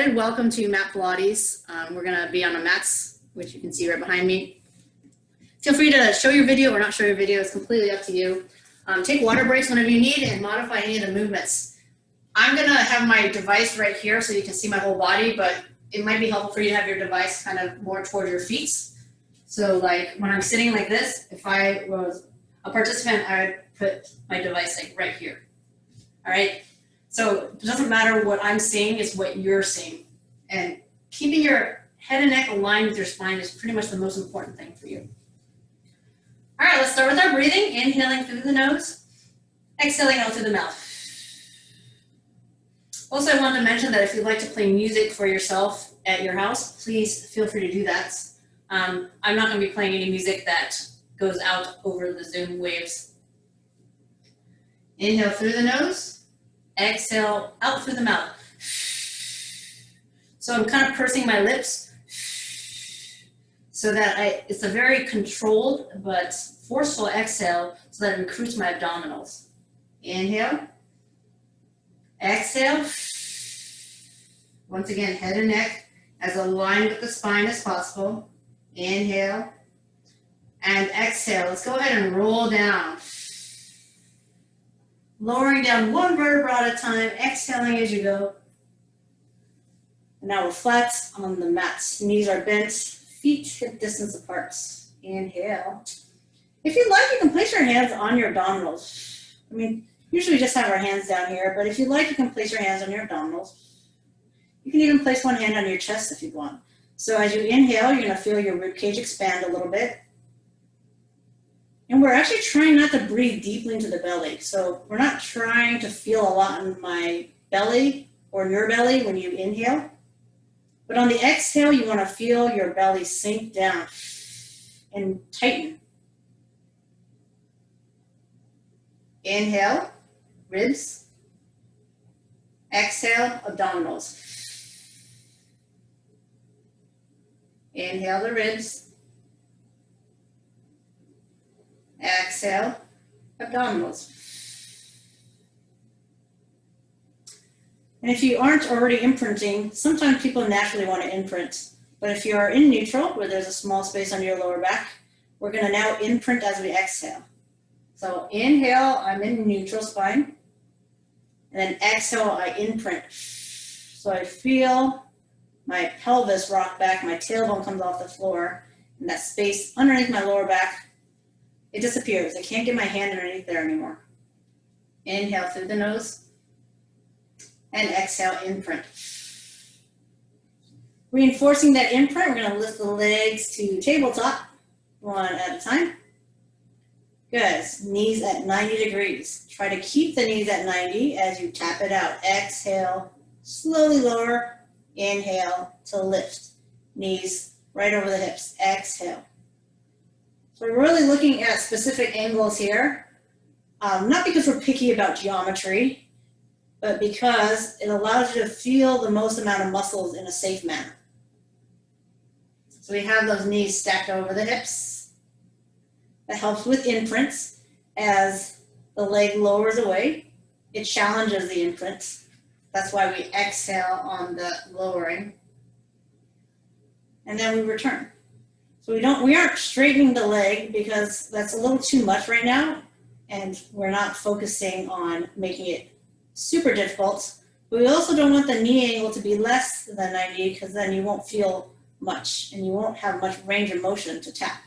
Welcome to Mat Pilates. We're going to be on the mats, which you can see right behind me. Feel free to show your video or not show your video. It's completely up to you. Take water breaks whenever you need and modify any of the movements. I'm going to have my device right here so you can see my whole body, but it might be helpful for you to have your device kind of more towards your feet. So like when I'm sitting like this, if I was a participant, I would put my device like right here. All right. So it doesn't matter what I'm seeing, it's what you're seeing. And keeping your head and neck aligned with your spine is pretty much the most important thing for you. All right, let's start with our breathing. Inhaling through the nose, exhaling out through the mouth. Also, I wanted to mention that if you'd like to play music for yourself at your house, please feel free to do that. I'm not going to be playing any music that goes out over the Zoom waves. Inhale through the nose. Exhale out through the mouth. So I'm kind of pursing my lips so that it's a very controlled but forceful exhale so that it recruits my abdominals. Inhale. Exhale. Once again, head and neck as aligned with the spine as possible. Inhale. And exhale. Let's go ahead and roll down. Lowering down one vertebra at a time, exhaling as you go. And now we're flat on the mat. Knees are bent, feet hip distance apart. Inhale. If you'd like, you can place your hands on your abdominals. I mean, usually we just have our hands down here, but if you'd like, you can place your hands on your abdominals. You can even place one hand on your chest if you want. So as you inhale, you're going to feel your rib cage expand a little bit. And we're actually trying not to breathe deeply into the belly. So we're not trying to feel a lot in my belly or your belly when you inhale. But on the exhale, you want to feel your belly sink down and tighten. Inhale, ribs. Exhale, abdominals. Inhale the ribs. Exhale, abdominals. And if you aren't already imprinting, sometimes people naturally want to imprint. But if you are in neutral, where there's a small space on your lower back, we're going to now imprint as we exhale. So inhale, I'm in neutral spine. And then exhale, I imprint. So I feel my pelvis rock back, my tailbone comes off the floor, and that space underneath my lower back, it disappears. I can't get my hand underneath there anymore. Inhale through the nose. And exhale, imprint. Reinforcing that imprint, we're going to lift the legs to tabletop, one at a time. Good. Knees at 90 degrees. Try to keep the knees at 90 as you tap it out. Exhale, slowly lower. Inhale to lift. Knees right over the hips. Exhale. So we're really looking at specific angles here, not because we're picky about geometry, but because it allows you to feel the most amount of muscles in a safe manner. So we have those knees stacked over the hips. That helps with imprints. As the leg lowers away, it challenges the imprint. That's why we exhale on the lowering. And then we return. So we aren't straightening the leg because that's a little too much right now, and we're not focusing on making it super difficult. But we also don't want the knee angle to be less than 90 because then you won't feel much and you won't have much range of motion to tap.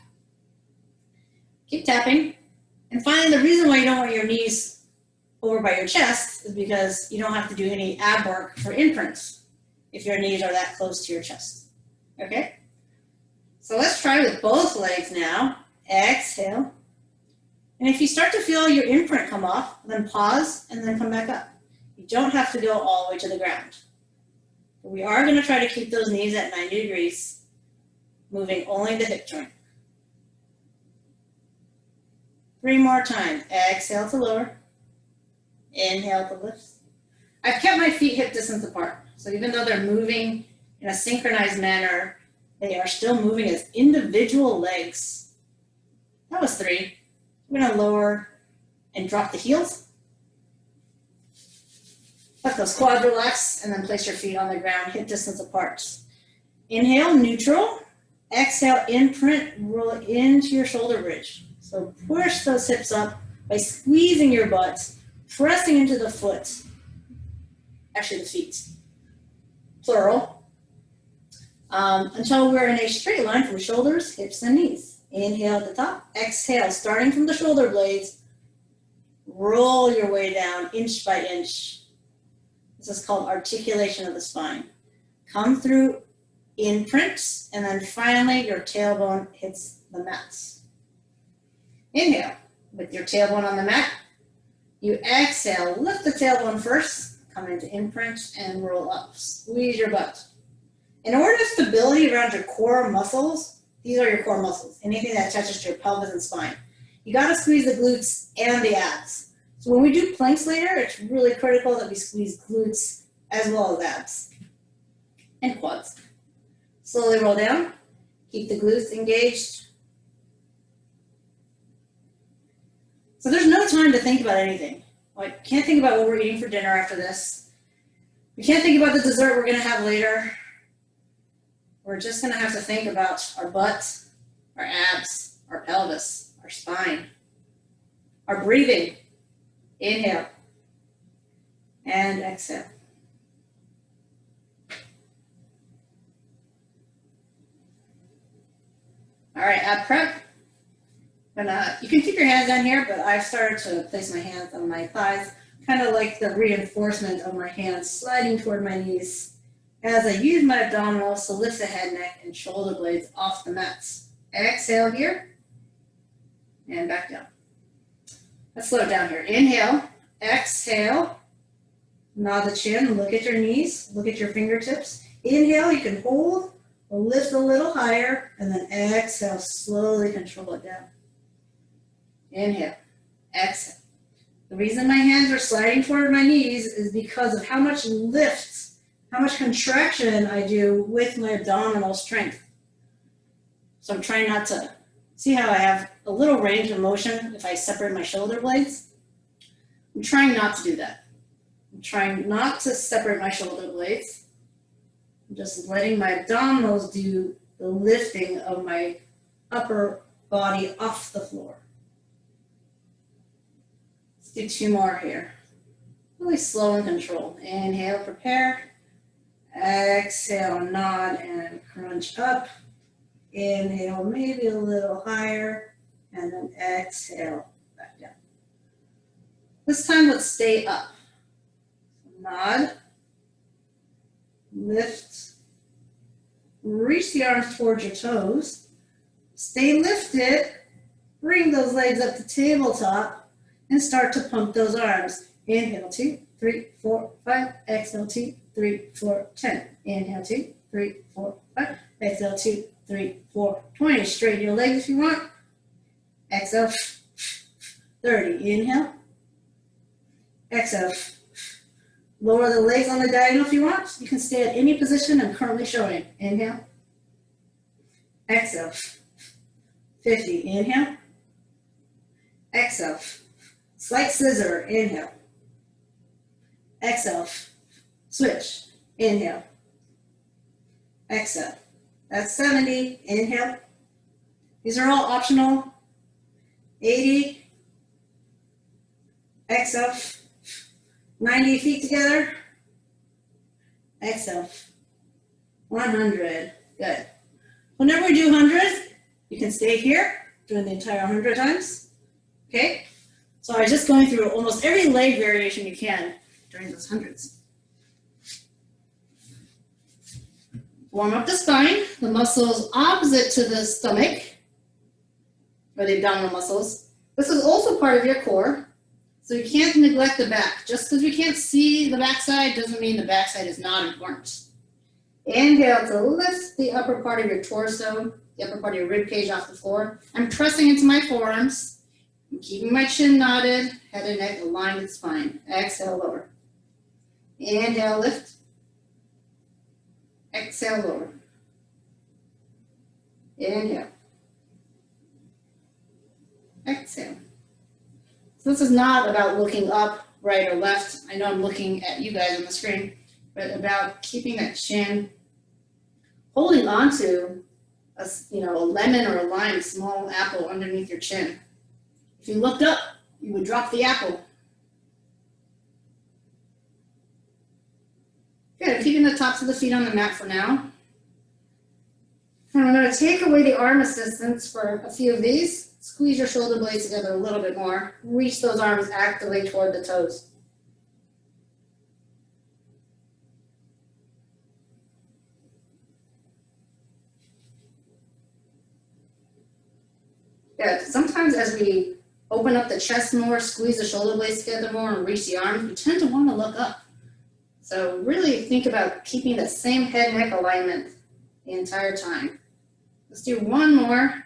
Keep tapping. And finally, the reason why you don't want your knees over by your chest is because you don't have to do any ab work for imprints if your knees are that close to your chest. Okay? So let's try with both legs now. Exhale. And if you start to feel your imprint come off, then pause and then come back up. You don't have to go all the way to the ground. But we are going to try to keep those knees at 90 degrees, moving only the hip joint. 3 more times. Exhale to lower. Inhale to lift. I've kept my feet hip distance apart. So even though they're moving in a synchronized manner, they are still moving as individual legs. That was 3. We're going to lower and drop the heels. Let those quads relax, and then place your feet on the ground, hip distance apart. Inhale, neutral. Exhale, imprint, roll into your shoulder bridge. So push those hips up by squeezing your butt, pressing into the foot, actually the feet, plural, until we're in a straight line from shoulders, hips, and knees. Inhale at the top, exhale, starting from the shoulder blades, roll your way down inch by inch. This is called articulation of the spine. Come through imprint, and then finally your tailbone hits the mats. Inhale, with your tailbone on the mat. You exhale, lift the tailbone first, come into imprint and roll up. Squeeze your butt. In order to stability around your core muscles, these are your core muscles, anything that touches to your pelvis and spine. You gotta squeeze the glutes and the abs. So when we do planks later, it's really critical that we squeeze glutes as well as abs and quads. Slowly roll down, keep the glutes engaged. So there's no time to think about anything. Like, can't think about what we're eating for dinner after this. We can't think about the dessert we're gonna have later. We're just gonna have to think about our butt, our abs, our pelvis, our spine, our breathing. Inhale and exhale. All right, ab prep. You can keep your hands down here, but I've started to place my hands on my thighs, kind of like the reinforcement of my hands sliding toward my knees as I use my abdominals to lift the head, neck, and shoulder blades off the mats. Exhale here and back down. Let's slow it down here. Inhale, exhale, nod the chin, look at your knees, look at your fingertips. Inhale, you can hold or lift a little higher, and then exhale, slowly control it down. Inhale, exhale. The reason my hands are sliding toward my knees is because of how much lift, how much contraction I do with my abdominal strength. So I'm trying not to, see how I have a little range of motion if I separate my shoulder blades? I'm trying not to do that. I'm trying not to separate my shoulder blades. I'm just letting my abdominals do the lifting of my upper body off the floor. Let's do 2 more here. Really slow and controlled. Inhale, prepare. Exhale, nod and crunch up. Inhale, maybe a little higher, and then exhale, back down. This time, let's stay up. Nod, lift, reach the arms towards your toes, stay lifted, bring those legs up to tabletop, and start to pump those arms. Inhale, 2, 3, 4, 5, exhale, 2, 3, 4, 10. Inhale, 2, 3, 4, 5, exhale, 2, 3, 4, 20. Straighten your legs if you want. Exhale, 30. Inhale. Exhale. Lower the legs on the diagonal if you want. You can stay at any position I'm currently showing. Inhale. Exhale. 50. Inhale. Exhale. Slight scissor. Inhale. Exhale. Switch. Inhale. Exhale. That's 70. Inhale. These are all optional. 80. Exhale. 90 feet together. Exhale. 100. Good. Whenever we do 100, you can stay here doing the entire 100 times. Okay? So I'm just going through almost every leg variation you can during those hundreds. Warm up the spine, the muscles opposite to the stomach, or the abdominal muscles. This is also part of your core, so you can't neglect the back. Just because we can't see the backside doesn't mean the backside is not important. Inhale to lift the upper part of your torso, the upper part of your rib cage off the floor. I'm pressing into my forearms. I'm keeping my chin nodded, head and neck aligned with spine. Exhale, lower. Inhale, lift. Exhale, lower. Inhale. Exhale. So this is not about looking up right or left. I know I'm looking at you guys on the screen, but about keeping that chin, holding onto a lemon or a lime, small apple underneath your chin. If you looked up, you would drop the apple. Good, keeping the tops of the feet on the mat for now. And I'm going to take away the arm assistance for a few of these. Squeeze your shoulder blades together a little bit more. Reach those arms actively toward the toes. Good. Sometimes as we open up the chest more, squeeze the shoulder blades together more, and reach the arms, we tend to want to look up. So really think about keeping the same head-neck alignment the entire time. Let's do one more.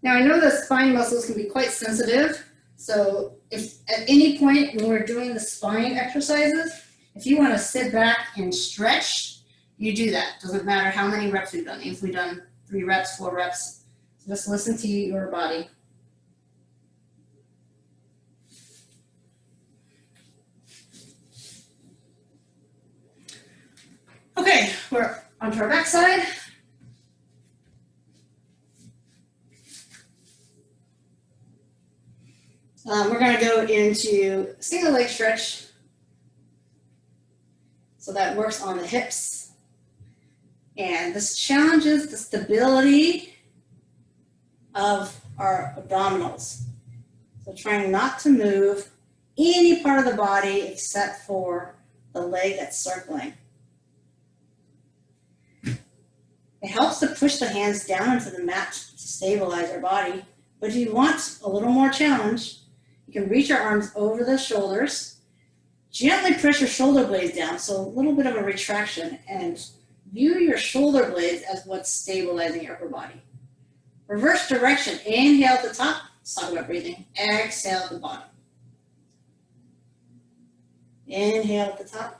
Now I know the spine muscles can be quite sensitive, so if at any point when we're doing the spine exercises, if you want to sit back and stretch, you do that. Doesn't matter how many reps we've done. If we've done 3 reps, 4 reps, so just listen to your body. Okay, we're onto our back side. We're going to go into single leg stretch. So that works on the hips. And this challenges the stability of our abdominals. So trying not to move any part of the body except for the leg that's circling. It helps to push the hands down into the mat to stabilize our body. But if you want a little more challenge, you can reach your arms over the shoulders, gently press your shoulder blades down, so a little bit of a retraction, and view your shoulder blades as what's stabilizing your upper body. Reverse direction, inhale at the top, let's talk about breathing, exhale at the bottom. Inhale at the top,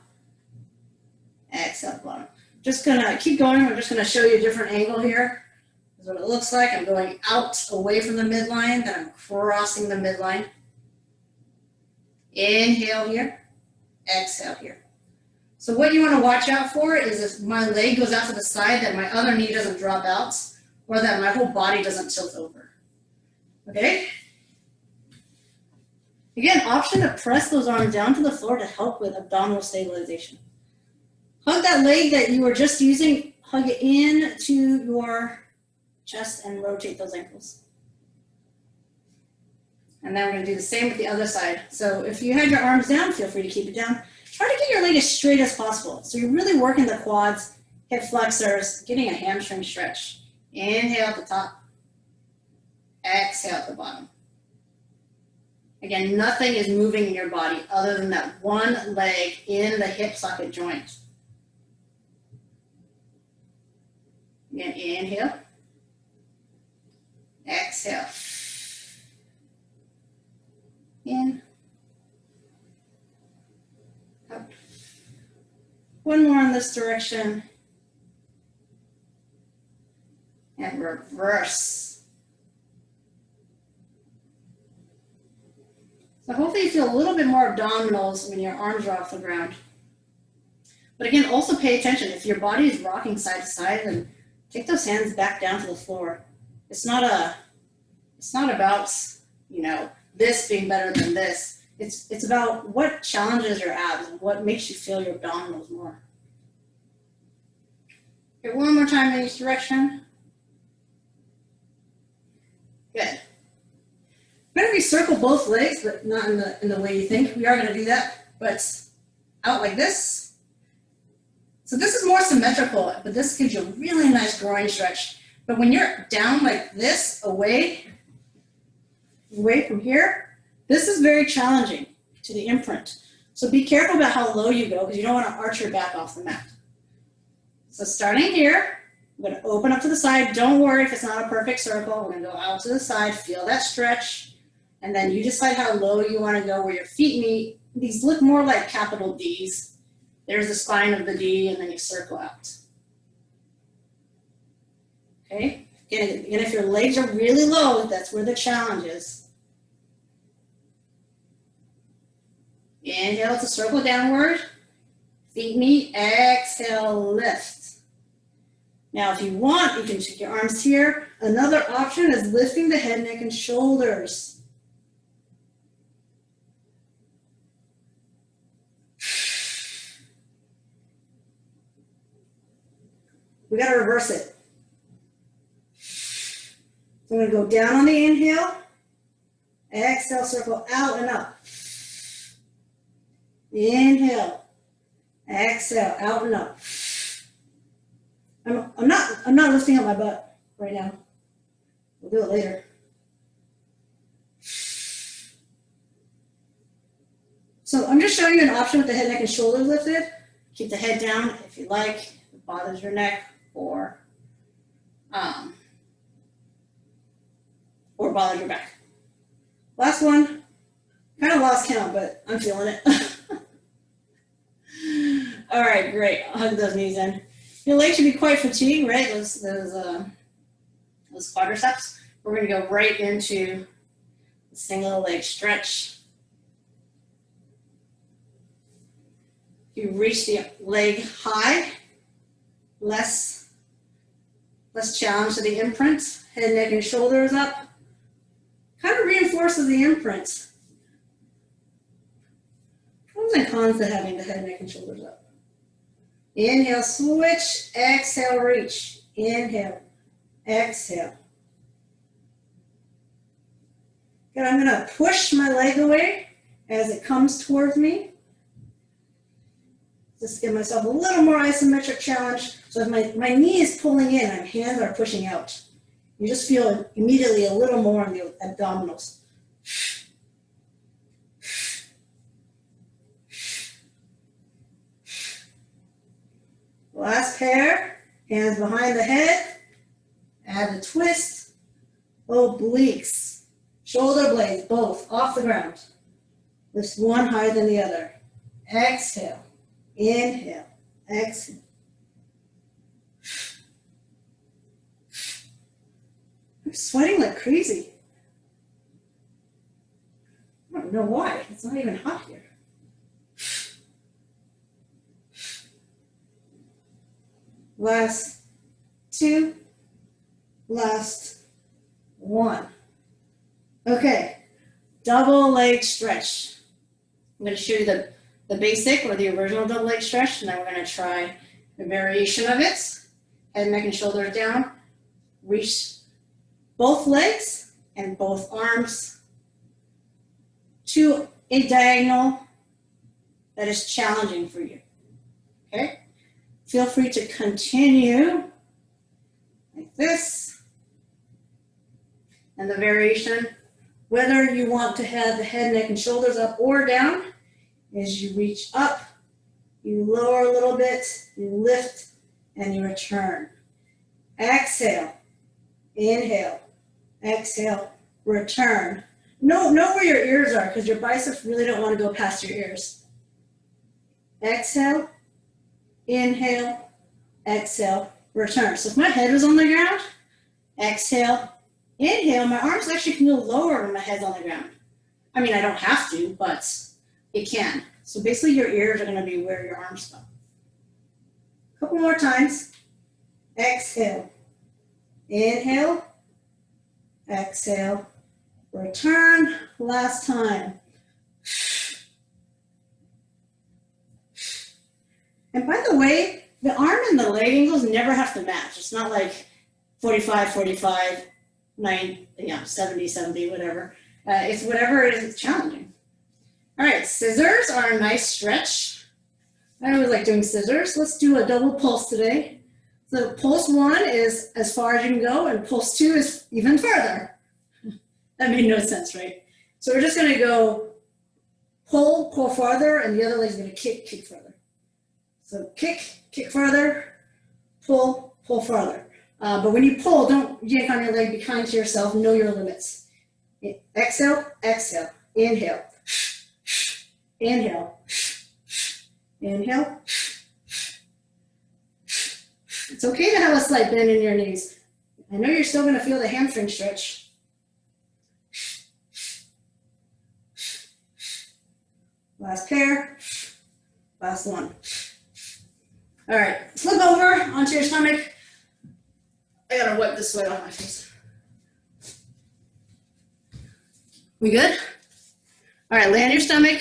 exhale at the bottom. Just gonna keep going, I'm just gonna show you a different angle here. This is what it looks like. I'm going out away from the midline, then I'm crossing the midline. Inhale here, exhale here. So what you want to watch out for is if my leg goes out to the side, that my other knee doesn't drop out, or that my whole body doesn't tilt over. Okay? Again, option to press those arms down to the floor to help with abdominal stabilization. Hug that leg that you were just using, hug it into your chest and rotate those ankles. And then we're going to do the same with the other side. So if you had your arms down, feel free to keep it down. Try to get your leg as straight as possible. So you're really working the quads, hip flexors, getting a hamstring stretch. Inhale at the top, exhale at the bottom. Again, nothing is moving in your body other than that one leg in the hip socket joint. Again, inhale, exhale. In, out. One more in this direction. And reverse. So hopefully you feel a little bit more abdominals when your arms are off the ground. But again, also pay attention. If your body is rocking side to side, then take those hands back down to the floor. It's not about, this being better than this. It's about what challenges your abs and what makes you feel your abdominals more. Okay, one more time in each direction. Good. We're going to recircle both legs, but not in the way you think. We are going to do that, but out like this. So this is more symmetrical, but this gives you a really nice groin stretch. But when you're down like this, away from here, this is very challenging to the imprint. So be careful about how low you go because you don't want to arch your back off the mat. So starting here, I'm going to open up to the side. Don't worry if it's not a perfect circle. We're going to go out to the side, feel that stretch, and then you decide how low you want to go where your feet meet. These look more like capital Ds. There's the spine of the D, and then you circle out. Okay? Again, if your legs are really low, that's where the challenge is. Inhale to circle downward. Feet meet. Exhale, lift. Now, if you want, you can take your arms here. Another option is lifting the head, neck, and shoulders. We got to reverse it. So I'm going to go down on the inhale. Exhale, circle out and up. Inhale. Exhale, out and up. I'm not lifting up my butt right now. We'll do it later. So I'm just showing you an option with the head, neck, and shoulders lifted. Keep the head down if you like, if it bothers your neck or bothers your back. Last one, kind of lost count, but I'm feeling it. All right, great. I'll hug those knees in. Your legs should be quite fatigued, right? Those quadriceps. We're going to go right into the single leg stretch. If you reach the leg high, less challenge to the imprint. Head, neck, and shoulders up. Kind of reinforces the imprint. Pros and cons to having the head, neck, and shoulders up. Inhale, switch. Exhale, reach. Inhale, exhale. Good, I'm going to push my leg away as it comes towards me. Just give myself a little more isometric challenge. So if my knee is pulling in, my hands are pushing out. You just feel immediately a little more on the abdominals. Last pair, hands behind the head, add a twist, obliques, shoulder blades, both off the ground. Lift one higher than the other. Exhale, inhale, exhale. I'm sweating like crazy. I don't know why, it's not even hot here. Last two, last one. Okay, double leg stretch. I'm going to show you the basic or the original double leg stretch, and then we're going to try a variation of it. Head, neck, and shoulders down. Reach both legs and both arms to a diagonal that is challenging for you. Okay? Feel free to continue like this. And the variation, whether you want to have the head, neck, and shoulders up or down, is you reach up, you lower a little bit, you lift, and you return. Exhale, inhale, exhale, return. Know where your ears are because your biceps really don't want to go past your ears. Exhale, inhale, exhale, return. So if my head was on the ground, exhale, inhale, my arms actually can go lower when my head's on the ground. I mean, I don't have to, but it can. So basically your ears are going to be where your arms go. A couple more times. Exhale, inhale, exhale, return. Last time. And by the way, the arm and the leg angles never have to match. It's not like 45, 45, 9, 70, 70, whatever. It's whatever it is that's challenging. All right, scissors are a nice stretch. I always like doing scissors. Let's do a double pulse today. So pulse 1 is as far as you can go, and pulse 2 is even further. That made no sense, right? So we're just going to go pull farther, and the other leg's going to kick further. So kick further, pull farther. But when you pull, don't yank on your leg, be kind to yourself, know your limits. Exhale, exhale, inhale, inhale, inhale. It's okay to have a slight bend in your knees. I know you're still going to feel the hamstring stretch. Last pair, last one. All right, flip over onto your stomach. I gotta wipe the sweat off my face. We good? All right, lay on your stomach,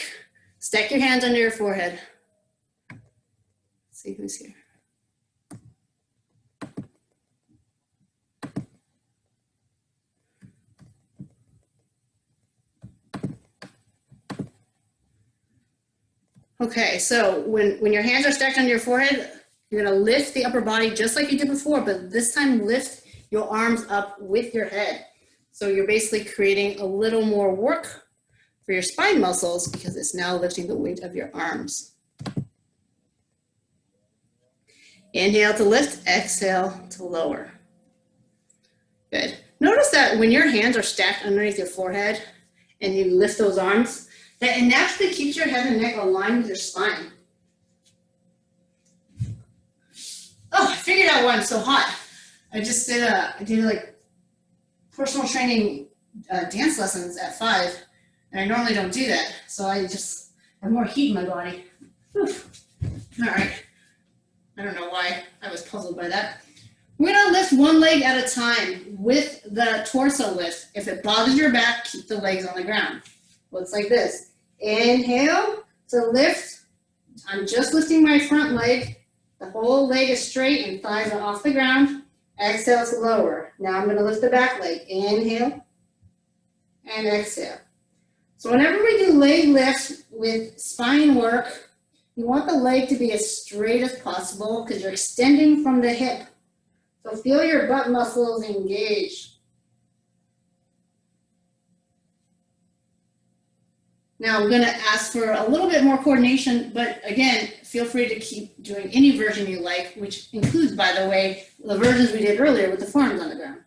stack your hands under your forehead. Let's see who's here. Okay, so when your hands are stacked on your forehead, you're gonna lift the upper body just like you did before, but this time lift your arms up with your head. So you're basically creating a little more work for your spine muscles because it's now lifting the weight of your arms. Inhale to lift, exhale to lower. Good. Notice that when your hands are stacked underneath your forehead and you lift those arms, that it naturally keeps your head and neck aligned with your spine. Oh, I figured out why I'm so hot. I just did like personal training dance lessons at 5, and I normally don't do that. So I just have more heat in my body. Whew. All right. I don't know why I was puzzled by that. We're gonna lift one leg at a time with the torso lift. If it bothers your back, keep the legs on the ground. Looks like this. Inhale to lift. I'm just lifting my front leg. The whole leg is straight and thighs are off the ground. Exhale to lower. Now I'm going to lift the back leg. Inhale and exhale. So whenever we do leg lifts with spine work, you want the leg to be as straight as possible because you're extending from the hip. So feel your butt muscles engage. Now I'm going to ask for a little bit more coordination, but again, feel free to keep doing any version you like, which includes, by the way, the versions we did earlier with the forearms on the ground.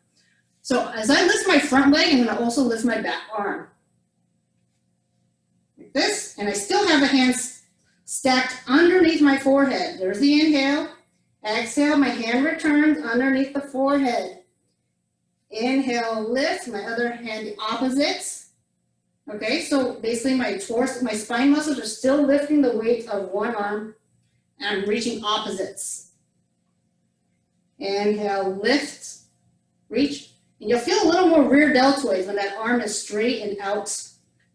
So as I lift my front leg, I'm going to also lift my back arm. Like this, and I still have the hands stacked underneath my forehead. There's the inhale. Exhale, my hand returns underneath the forehead. Inhale, lift, my other hand the opposites. Okay, so basically my torso, my spine muscles are still lifting the weight of one arm, and I'm reaching opposites. Inhale, lift, reach, and you'll feel a little more rear deltoids when that arm is straight and out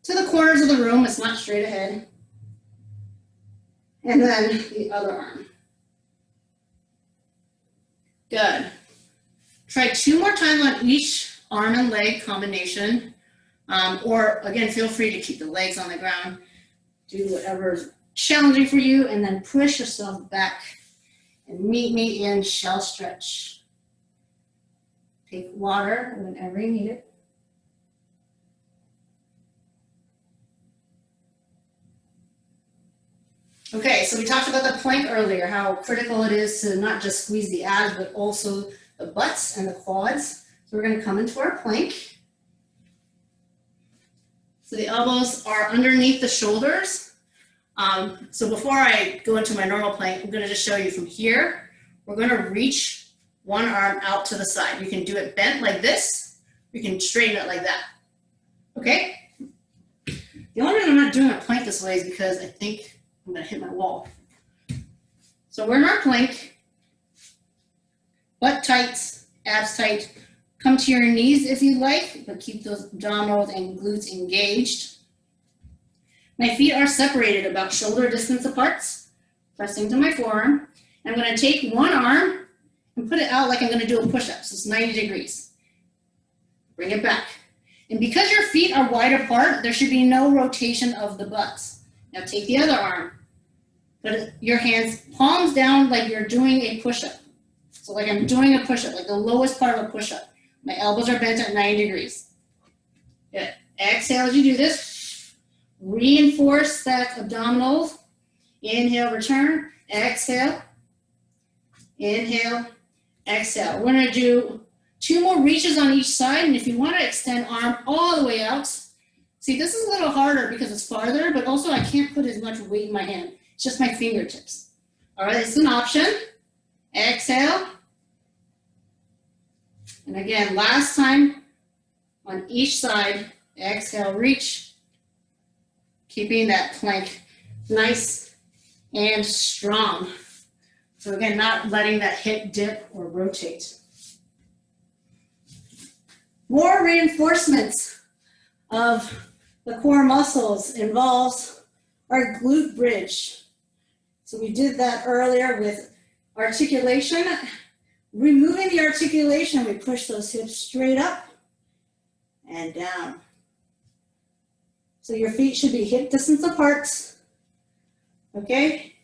to the corners of the room. It's not straight ahead. And then the other arm. Good. Try 2 more times on each arm and leg combination. Or again, feel free to keep the legs on the ground. Do whatever's challenging for you, and then push yourself back and meet me in shell stretch. Take water whenever you need it. Okay, so we talked about the plank earlier, how critical it is to not just squeeze the abs, but also the butts and the quads. So we're going to come into our plank. So the elbows are underneath the shoulders. So before I go into my normal plank, I'm going to just show you from here. We're going to reach one arm out to the side. You can do it bent like this. You can straighten it like that. Okay? The only reason I'm not doing a plank this way is because I think I'm going to hit my wall. So we're in our plank. Butt tight, abs tight. Come to your knees if you like, but keep those abdominals and glutes engaged. My feet are separated about shoulder distance apart, pressing to my forearm. I'm going to take one arm and put it out like I'm going to do a push-up, so it's 90 degrees. Bring it back. And because your feet are wide apart, there should be no rotation of the butt. Now take the other arm. Put your hands palms down like you're doing a push-up. So like I'm doing a push-up, like the lowest part of a push-up. My elbows are bent at 90 degrees. Good. Exhale as you do this. Reinforce that abdominals. Inhale, return. Exhale. Inhale. Exhale. We're going to do 2 more reaches on each side. And if you want to extend arm all the way out, see, this is a little harder because it's farther, but also I can't put as much weight in my hand. It's just my fingertips. All right, it's an option. Exhale. And again, last time on each side, exhale, reach, keeping that plank nice and strong. So again, not letting that hip dip or rotate. More reinforcements of the core muscles involves our glute bridge. So we did that earlier with articulation. Removing the articulation, we push those hips straight up and down. So your feet should be hip distance apart, okay?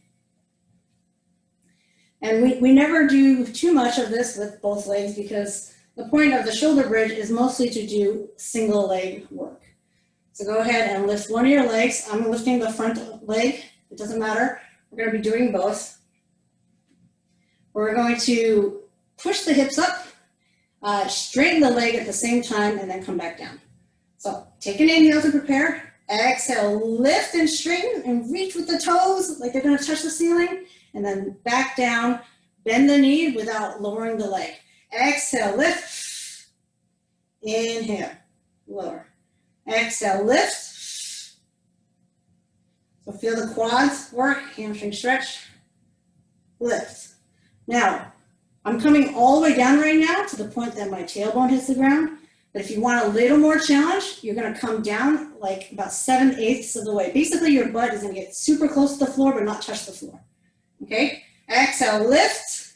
And we never do too much of this with both legs because the point of the shoulder bridge is mostly to do single leg work. So go ahead and lift one of your legs. I'm lifting the front leg, it doesn't matter. We're gonna be doing both. We're going to push the hips up, straighten the leg at the same time, and then come back down. So take an inhale to prepare. Exhale, lift and straighten and reach with the toes like they're gonna touch the ceiling, and then back down, bend the knee without lowering the leg. Exhale, lift, inhale, lower. Exhale, lift. So feel the quads work, hamstring stretch, lift. Now, I'm coming all the way down right now to the point that my tailbone hits the ground. But if you want a little more challenge, you're gonna come down like about 7/8 of the way. Basically, your butt is gonna get super close to the floor, but not touch the floor, okay? Exhale, lift.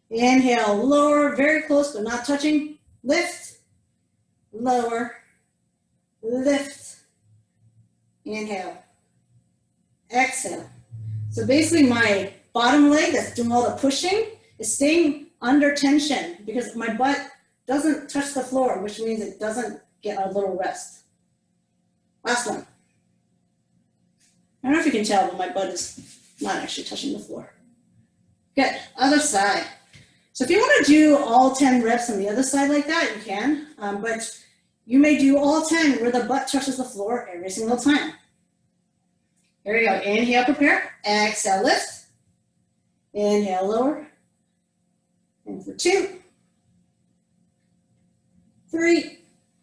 Inhale, lower, very close, but not touching. Lift, lower, lift, inhale, exhale. So basically my bottom leg that's doing all the pushing is staying under tension because my butt doesn't touch the floor, which means it doesn't get a little rest. Last one. I don't know if you can tell, but my butt is not actually touching the floor. Good, other side. So if you want to do all 10 reps on the other side like that, you can, but you may do all 10 where the butt touches the floor every single time. Here we go, inhale, prepare, exhale, lift, inhale, lower, and for 2, 3,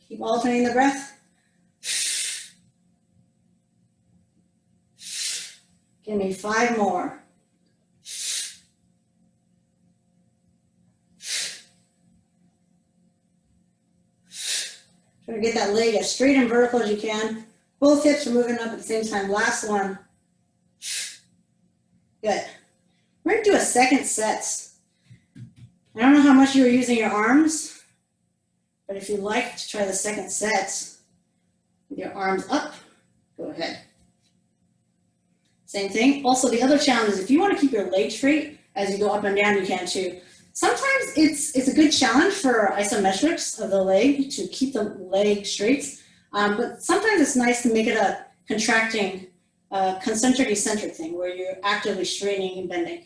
keep alternating the breath. Give me 5 more. Try to get that leg as straight and vertical as you can. Both hips are moving up at the same time. Last one. Good. We're going to do a second set. I don't know how much you were using your arms, but if you'd like to try the second set with your arms up, go ahead. Same thing. Also, the other challenge is if you want to keep your legs straight as you go up and down, you can too. Sometimes it's a good challenge for isometrics of the leg to keep the leg straight, but sometimes it's nice to make it a contracting, concentric eccentric thing where you're actively straightening and bending.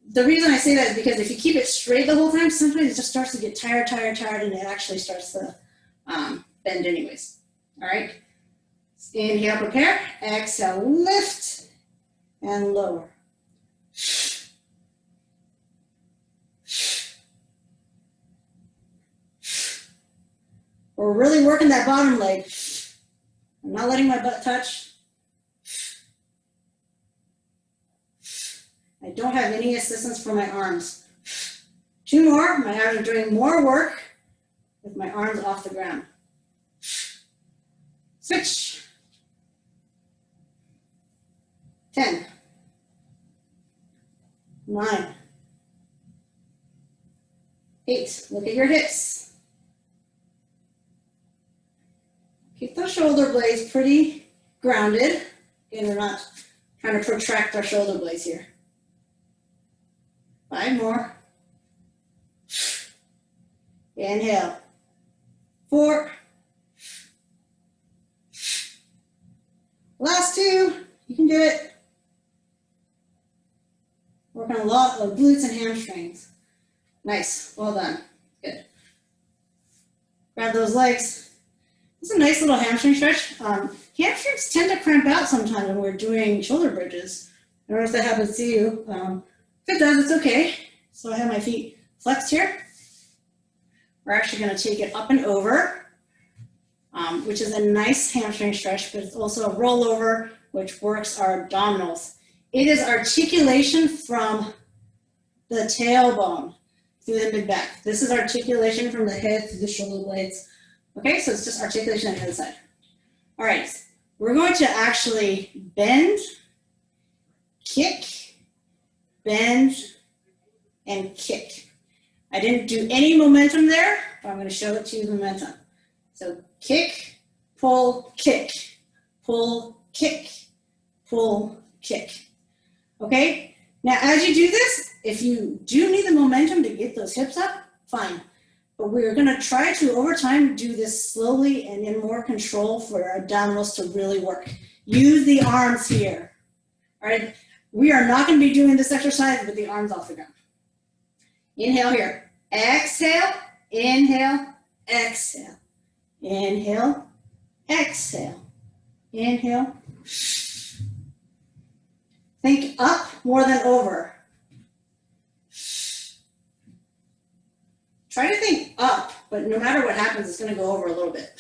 The reason I say that is because if you keep it straight the whole time, sometimes it just starts to get tired, and it actually starts to bend anyways. All right. Inhale, prepare. Exhale, lift and lower. We're really working that bottom leg. I'm not letting my butt touch. I don't have any assistance for my arms. 2 more. I'm doing more work with my arms off the ground. Switch. 10. 9. 8. Look at your hips. Keep the shoulder blades pretty grounded. Again, we're not trying to protract our shoulder blades here. 5 more. Inhale. 4. Last 2. You can do it. Working a lot of glutes and hamstrings. Nice. Well done. Good. Grab those legs. It's a nice little hamstring stretch. Hamstrings tend to cramp out sometimes when we're doing shoulder bridges. I don't know if that happens to you. If it does, it's okay. So I have my feet flexed here. We're actually going to take it up and over, which is a nice hamstring stretch, but it's also a rollover which works our abdominals. It is articulation from the tailbone through the mid-back. This is articulation from the head through the shoulder blades. Okay, so it's just articulation on the other side. All right, we're going to actually bend, kick, bend, and kick. I didn't do any momentum there, but I'm going to show it to you momentum. So kick, pull, kick, pull, kick, pull, kick. Okay, now as you do this, if you do need the momentum to get those hips up, fine. But we're going to try to, over time, do this slowly and in more control for our abdominals to really work. Use the arms here. All right, we are not going to be doing this exercise with the arms off the ground. Inhale here. Exhale, inhale, exhale. Inhale, exhale. Inhale. Think up more than over. Try to think up, but no matter what happens, it's going to go over a little bit.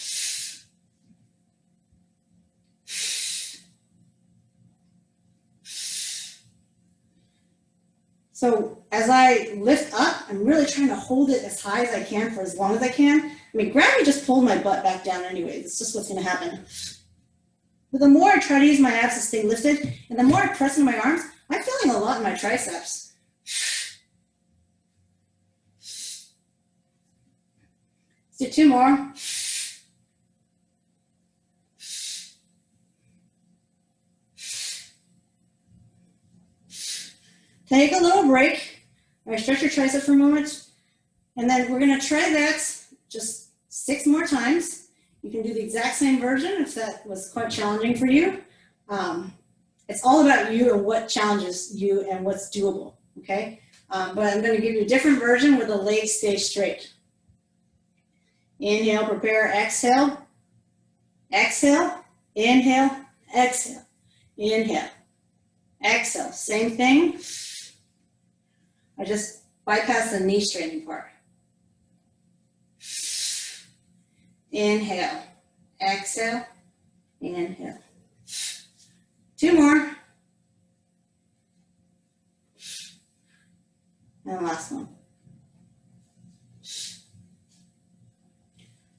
So as I lift up, I'm really trying to hold it as high as I can for as long as I can. I mean, gravity just pulled my butt back down anyway. It's just what's going to happen. But the more I try to use my abs to stay lifted, and the more I press into my arms, I'm feeling a lot in my triceps. Let's do 2 more. Take a little break. All right, stretch your tricep for a moment. And then we're going to try that just 6 more times. You can do the exact same version if that was quite challenging for you. It's all about you and what challenges you and what's doable, okay? But I'm going to give you a different version where the legs stay straight. Inhale, prepare, exhale. Exhale, inhale, exhale. Inhale, exhale. Same thing. I just bypass the knee straightening part. Inhale, exhale, inhale. 2 more. And last one.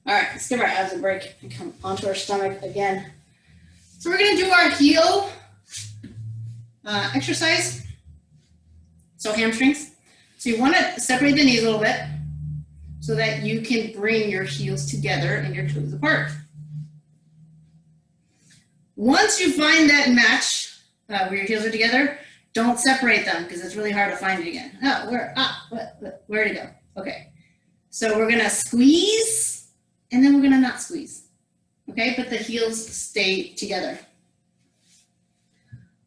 All right, let's give our abs a break and come onto our stomach again. So we're gonna do our heel exercise. So hamstrings. So you wanna separate the knees a little bit so that you can bring your heels together and your toes apart. Once you find that match where your heels are together, don't separate them because it's really hard to find it again. Oh, where'd it go? Okay, so we're gonna squeeze and then we're gonna not squeeze. Okay, but the heels stay together.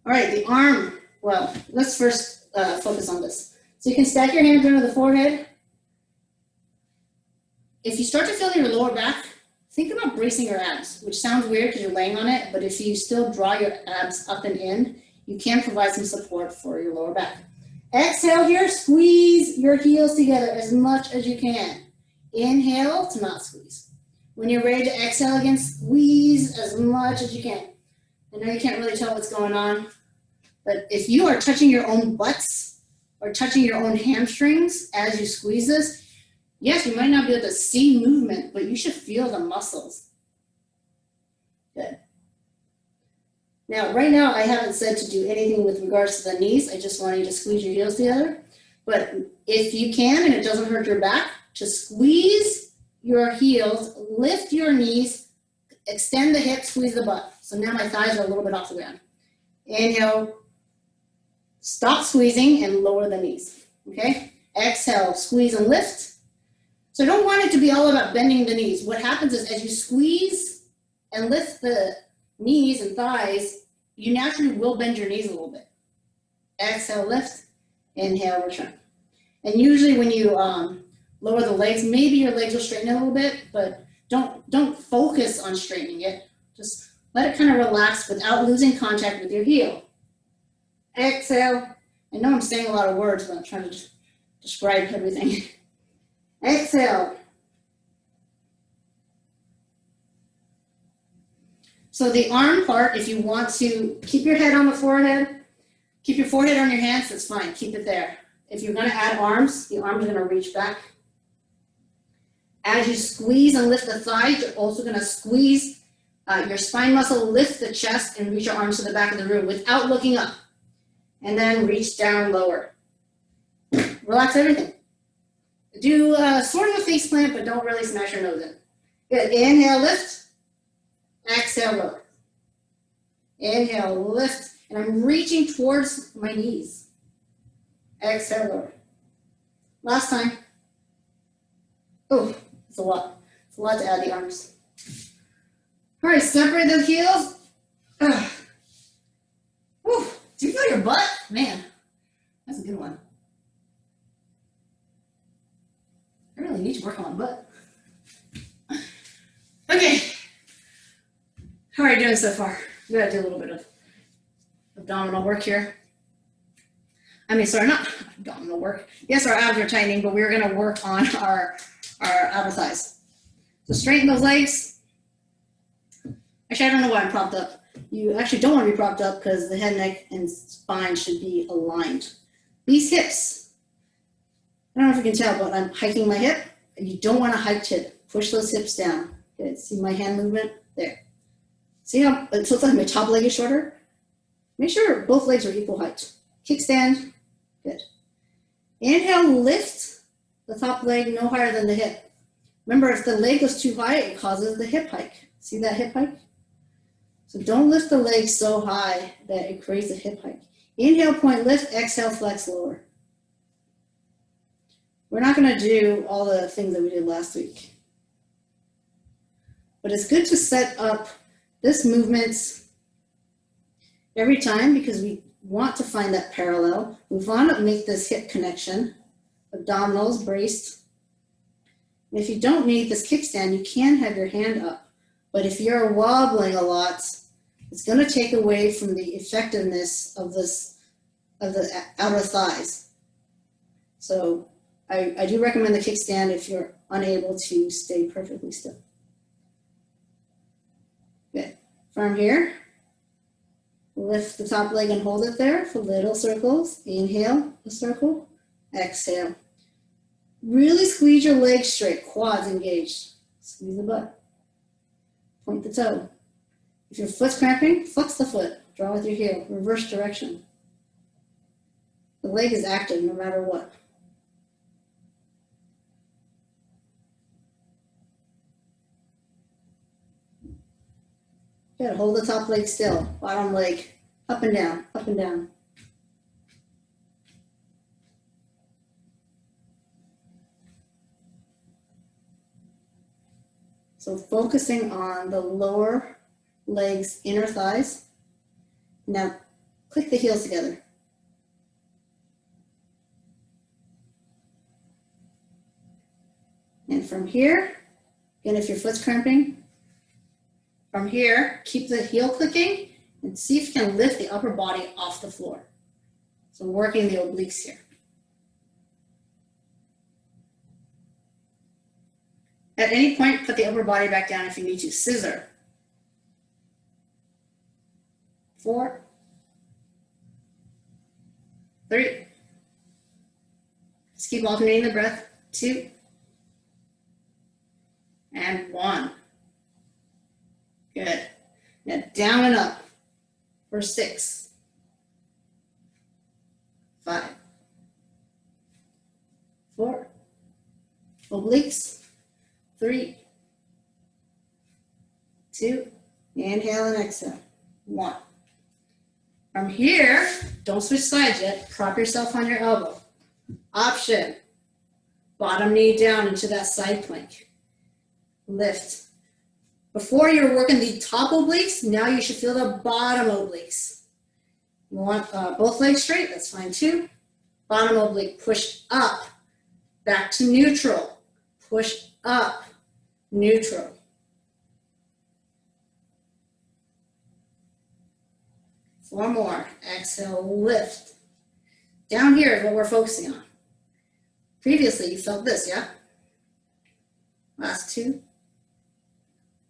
All right, the arm, well, let's first focus on this. So you can stack your hands under the forehead. If you start to feel your lower back, think about bracing your abs, which sounds weird because you're laying on it, but if you still draw your abs up and in, you can provide some support for your lower back. Exhale here, squeeze your heels together as much as you can. Inhale to not squeeze. When you're ready to exhale again, squeeze as much as you can. I know you can't really tell what's going on, but if you are touching your own butts or touching your own hamstrings as you squeeze this, yes, you might not be able to see movement, but you should feel the muscles. Good. Now, right now, I haven't said to do anything with regards to the knees. I just want you to squeeze your heels together. But if you can, and it doesn't hurt your back, to squeeze your heels, lift your knees, extend the hips, squeeze the butt. So now my thighs are a little bit off the ground. Inhale, stop squeezing and lower the knees, okay? Exhale, squeeze and lift. So I don't want it to be all about bending the knees. What happens is as you squeeze and lift the knees and thighs, you naturally will bend your knees a little bit. Exhale, lift, inhale, return. And usually when you lower the legs, maybe your legs will straighten a little bit, but don't focus on straightening it. Just let it kind of relax without losing contact with your heel. Exhale. I know I'm saying a lot of words, but I'm trying to describe everything. Exhale. So the arm part, if you want to keep your head on the forehead, keep your forehead on your hands, that's fine, keep it there. If you're gonna add arms, the arms are gonna reach back. As you squeeze and lift the thighs, you're also gonna squeeze your spine muscle, lift the chest, and reach your arms to the back of the room without looking up. And then reach down lower. Relax everything. Do sort of a face plant, but don't really smash your nose in. Good, inhale, lift. Exhale, lower. Inhale, lift. And I'm reaching towards my knees. Exhale, lower. Last time. Oh, it's a lot. It's a lot to add the arms. All right, separate the heels. Whew. Do you feel your butt? Man, that's a good one. I really need to work on my butt. Okay. How are you doing so far? We gotta do a little bit of abdominal work here. I mean, sorry, not abdominal work. Yes, our abs are tightening, but we're gonna work on our outer thighs. So straighten those legs. Actually, I don't know why I'm propped up. You actually don't want to be propped up because the head, neck, and spine should be aligned. These hips, I don't know if you can tell, but I'm hiking my hip. You don't want to hike hip. Push those hips down. Good. See my hand movement? There. See how it looks like my top leg is shorter? Make sure both legs are equal height. Kickstand. Good. Inhale, lift the top leg no higher than the hip. Remember, if the leg goes too high, it causes the hip hike. See that hip hike? So don't lift the leg so high that it creates a hip hike. Inhale, point, lift, exhale, flex, lower. We're not gonna do all the things that we did last week. But it's good to set up this movement every time because we want to find that parallel. We want to make this hip connection, abdominals braced. And if you don't need this kickstand, you can have your hand up. But if you're wobbling a lot, it's going to take away from the effectiveness of the outer thighs. So I do recommend the kickstand if you're unable to stay perfectly still. Good. From here, lift the top leg and hold it there for little circles. Inhale, a circle. Exhale. Really squeeze your legs straight, quads engaged. Squeeze the butt. Point the toe. If your foot's cramping, flex the foot. Draw with your heel, reverse direction. The leg is active no matter what. Good, hold the top leg still. Bottom leg, up and down, up and down. So focusing on the lower legs, inner thighs. Now click the heels together. And from here, again, if your foot's cramping, from here, keep the heel clicking and see if you can lift the upper body off the floor. So working the obliques here. At any point, put the upper body back down if you need to. Scissor. 4, 3. Just keep alternating the breath. 2, and 1. Good. Now down and up for 6, 5, 4. Obliques. 3, 2, inhale and exhale. 1. From here, don't switch sides yet. Prop yourself on your elbow. Option. Bottom knee down into that side plank. Lift. Before you're working the top obliques, now you should feel the bottom obliques. You want both legs straight, that's fine too. Bottom oblique, push up, back to neutral. Push up, neutral. Four more. Exhale, lift. Down here is what we're focusing on. Previously, you felt this, yeah? Last 2.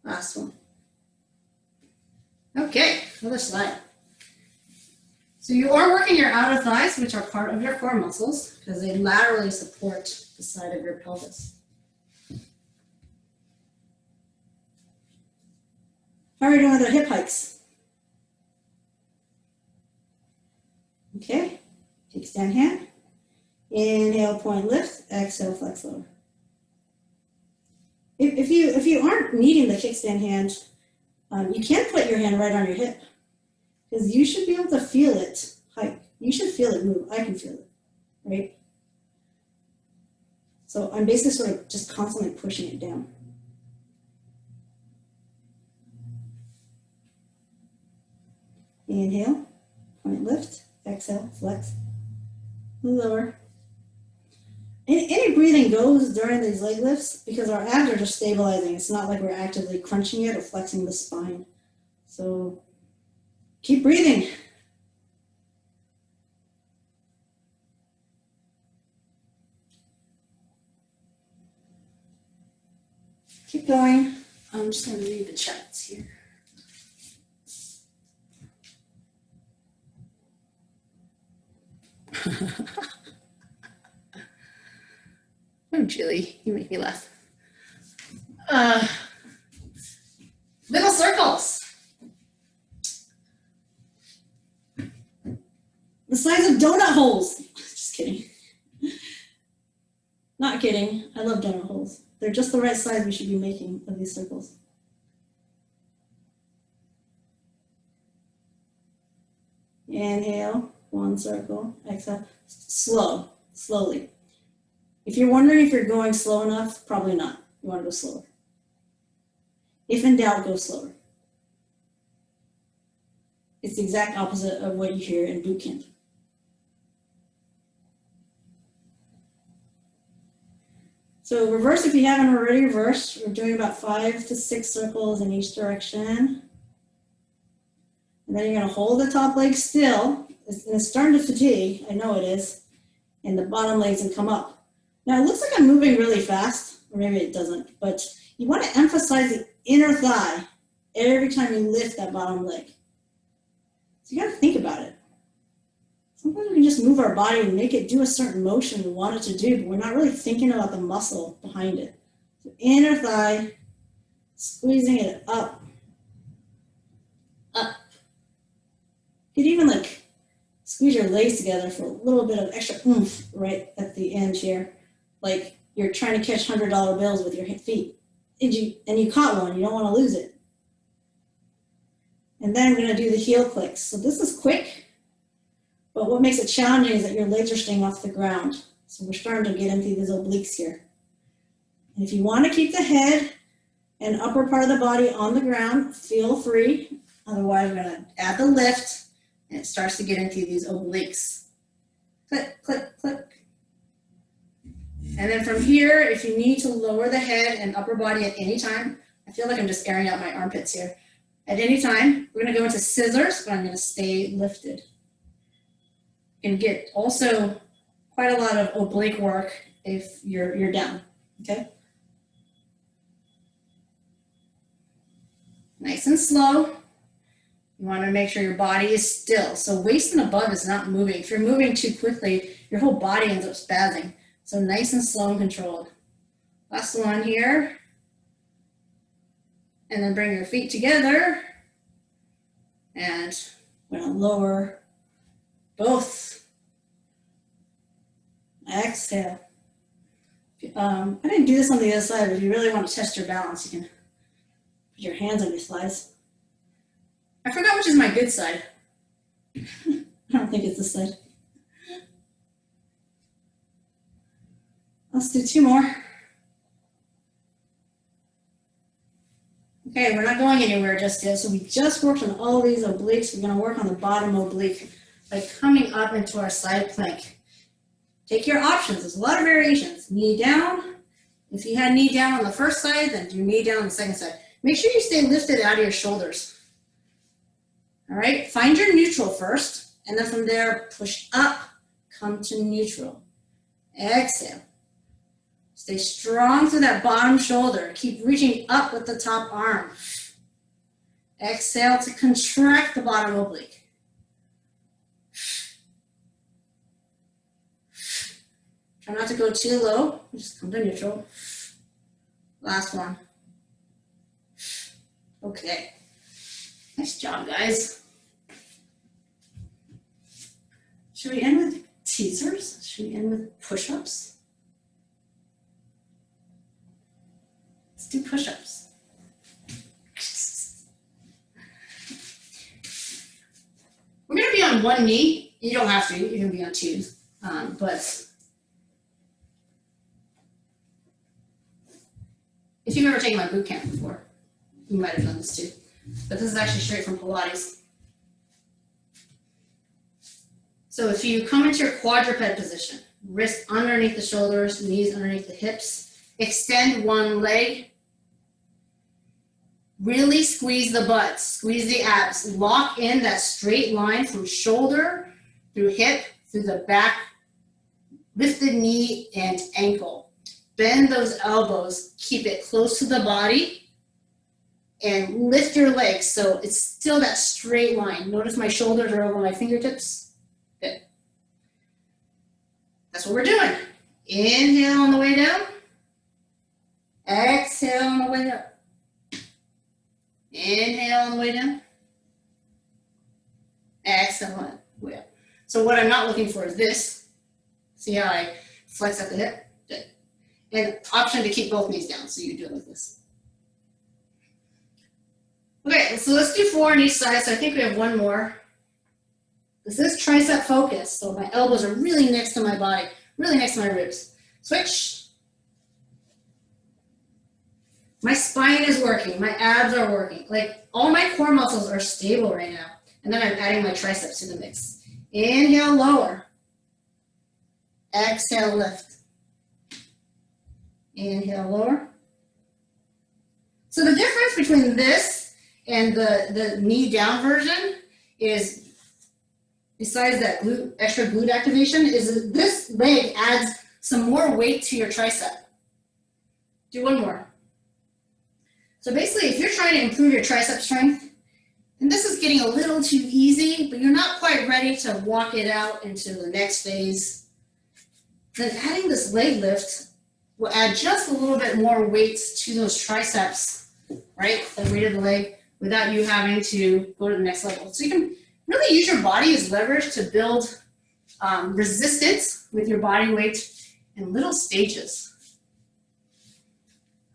Last one. Okay, other side. So you are working your outer thighs, which are part of your core muscles, because they laterally support the side of your pelvis. How are we doing with our hip hikes? Okay, kickstand hand. Inhale, point, lift. Exhale, flex, lower. If you aren't needing the kickstand hand, you can put your hand right on your hip, because you should be able to feel it hike. You should feel it move. I can feel it, right? So I'm basically sort of just constantly pushing it down. Inhale, point, lift. Exhale, flex, lower. Any breathing goes during these leg lifts because our abs are just stabilizing. It's not like we're actively crunching it or flexing the spine. So keep breathing. Keep going. I'm just going to read the chats here. Oh, Julie, you make me laugh. Little circles. The size of donut holes. Just kidding. Not kidding. I love donut holes. They're just the right size we should be making of these circles. Inhale, one circle. Exhale. Slowly. If you're wondering if you're going slow enough, probably not. You want to go slower. If in doubt, go slower. It's the exact opposite of what you hear in boot camp. So reverse if you haven't already reversed. We're doing about 5 to 6 circles in each direction. And then you're going to hold the top leg still. It's starting to fatigue. I know it is. And the bottom legs can come up. Now it looks like I'm moving really fast, or maybe it doesn't, but you want to emphasize the inner thigh every time you lift that bottom leg. So you got to think about it. Sometimes we can just move our body and make it do a certain motion we want it to do, but we're not really thinking about the muscle behind it. So inner thigh, squeezing it up. You could even like squeeze your legs together for a little bit of extra oomph right at the end here. Like you're trying to catch $100 bills with your feet. And you caught one, you don't want to lose it. And then we're going to do the heel clicks. So this is quick, but what makes it challenging is that your legs are staying off the ground. So we're starting to get into these obliques here. And if you want to keep the head and upper part of the body on the ground, feel free. Otherwise, we're going to add the lift, and it starts to get into these obliques. Click, click, click. And then from here, if you need to lower the head and upper body at any time, I feel like I'm just airing out my armpits here. At any time, we're going to go into scissors, but I'm going to stay lifted. You can get also quite a lot of oblique work if you're down, okay? Nice and slow. You want to make sure your body is still. So waist and above is not moving. If you're moving too quickly, your whole body ends up spazzing. So nice and slow and controlled. Last one here. And then bring your feet together. And we're going to lower both. Exhale. I didn't do this on the other side, but if you really want to test your balance, you can put your hands on your thighs. I forgot which is my good side. I don't think it's this side. Let's do 2 more. Okay, we're not going anywhere just yet. So we just worked on all these obliques. We're going to work on the bottom oblique by coming up into our side plank. Take your options. There's a lot of variations. Knee down. If you had knee down on the first side, then do knee down on the second side. Make sure you stay lifted out of your shoulders. All right, find your neutral first, and then from there, push up, come to neutral. Exhale. Stay strong through that bottom shoulder. Keep reaching up with the top arm. Exhale to contract the bottom oblique. Try not to go too low, just come to neutral. Last one. Okay. Nice job, guys. Should we end with teasers? Should we end with push-ups? Let's do push-ups. We're going to be on one knee. You don't have to. You can be on two. But if you've ever taken my boot camp before, you might have done this too. But this is actually straight from Pilates. So if you come into your quadruped position, wrists underneath the shoulders, knees underneath the hips, extend one leg, really squeeze the butt, squeeze the abs, lock in that straight line from shoulder through hip, through the back, lifted knee and ankle. Bend those elbows, keep it close to the body, and lift your legs so it's still that straight line. Notice my shoulders are over my fingertips. Good. That's what we're doing. Inhale on the way down. Exhale on the way up. Inhale on the way down. Exhale on the way up. So what I'm not looking for is this. See how I flex at the hip? Good. And option to keep both knees down, so you do it like this. Okay, so let's do 4 on each side. So I think we have one more. This is tricep focus. So my elbows are really next to my body, really next to my ribs. Switch. My spine is working. My abs are working. Like all my core muscles are stable right now. And then I'm adding my triceps to the mix. Inhale, lower. Exhale, lift. Inhale, lower. So the difference between this and the knee down version is, besides that extra glute activation, is this leg adds some more weight to your tricep. Do one more. So basically, if you're trying to improve your tricep strength, and this is getting a little too easy, but you're not quite ready to walk it out into the next phase, then adding this leg lift will add just a little bit more weight to those triceps, right? The weight of the leg, without you having to go to the next level. So you can really use your body as leverage to build resistance with your body weight in little stages.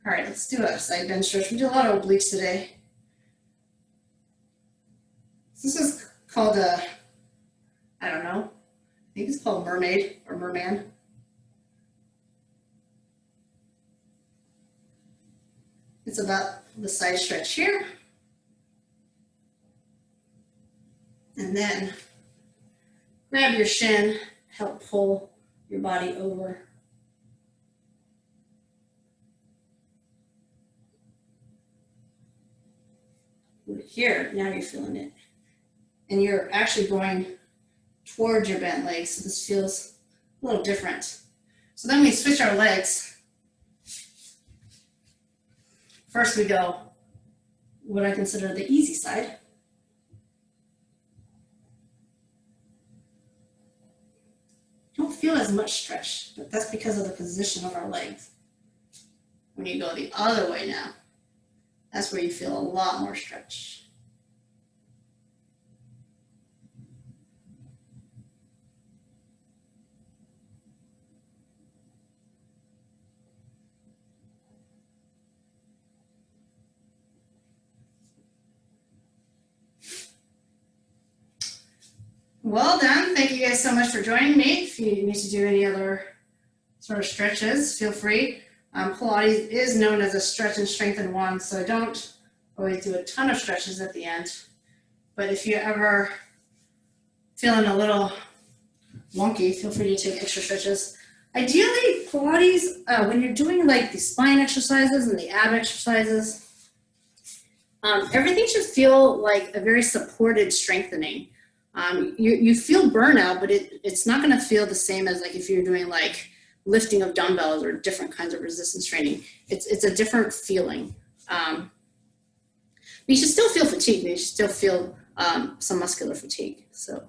All right, let's do a side bench stretch. We do a lot of obliques today. This is called a, I don't know, I think it's called mermaid or merman. It's about the side stretch here. And then grab your shin, help pull your body over. Here, now you're feeling it. And you're actually going towards your bent legs, so this feels a little different. So then we switch our legs. First we go what I consider the easy side. Don't feel as much stretch, but that's because of the position of our legs. When you go the other way now, that's where you feel a lot more stretch. Well done. Thank you guys so much for joining me. If you need to do any other sort of stretches, feel free. Pilates is known as a stretch and strengthen one, so I don't always do a ton of stretches at the end. But if you're ever feeling a little wonky, feel free to take extra stretches. Ideally, Pilates, when you're doing like the spine exercises and the ab exercises, everything should feel like a very supported strengthening. You feel burnout, but it's not going to feel the same as like if you're doing like lifting of dumbbells or different kinds of resistance training. It's a different feeling. you should still feel fatigue. You should still feel some muscular fatigue. So